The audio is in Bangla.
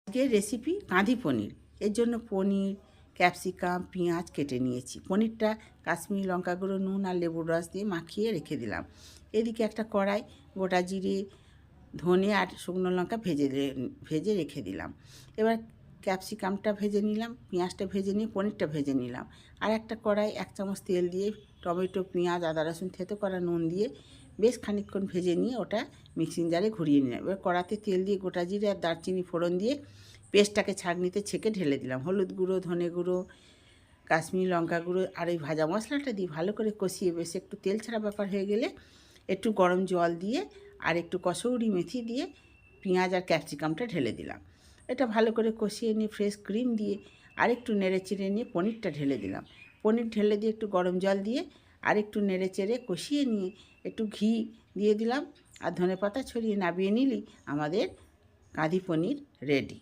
আজকের রেসিপি কাঁদি পনির। এর জন্য পনির, ক্যাপসিকাম, পেঁয়াজ কেটে নিয়েছি। পনিরটা কাশ্মীরি লঙ্কা গুঁড়ো, নুন আর লেবুর রস দিয়ে মাখিয়ে রেখে দিলাম। এদিকে একটা কড়াই গোটা জিরে, ধনে আর শুকনো লঙ্কা ভেজে রেখে দিলাম। এবার ক্যাপসিকামটা ভেজে নিলাম, পেঁয়াজটা ভেজে নিয়ে পনিরটা ভেজে নিলাম। আর একটা কড়াই 1 চামচ তেল দিয়ে টমেটো, পেঁয়াজ, আদা রসুন থেতো করা নুন দিয়ে বেশ খানিকক্ষণ ভেজে নিয়ে ওটা মিক্সিং জারে ঘুরিয়ে নিলাম। এবার কড়াতে তেল দিয়ে গোটা জিরে আর দারচিনি ফোড়ন দিয়ে পেস্টটাকে ছাঁকনিতে ছেঁকে ঢেলে দিলাম। হলুদ গুঁড়ো, ধনে গুঁড়ো, কাশ্মীরি লঙ্কা গুঁড়ো আর ওই ভাজা মশলাটা দিয়ে ভালো করে কষিয়ে বেশ একটু তেল ছাড়া ব্যাপার হয়ে গেলে একটু গরম জল দিয়ে আর একটু কসৌরি মেথি দিয়ে পেঁয়াজ আর ক্যাপসিকামটা ঢেলে দিলাম। এটা ভালো করে কষিয়ে নিয়ে ফ্রেশ ক্রিম দিয়ে আর একটু নেড়ে চেড়ে নিয়ে পনিরটা ঢেলে দিলাম। পনির ঢেলে দিয়ে একটু গরম জল দিয়ে আর একটু নেড়ে চেড়ে কষিয়ে নিয়ে একটু ঘি দিয়ে দিলাম আর ধনেপাতা ছড়িয়ে নামিয়ে নিলেই আমাদের কাঁদি পনির রেডি।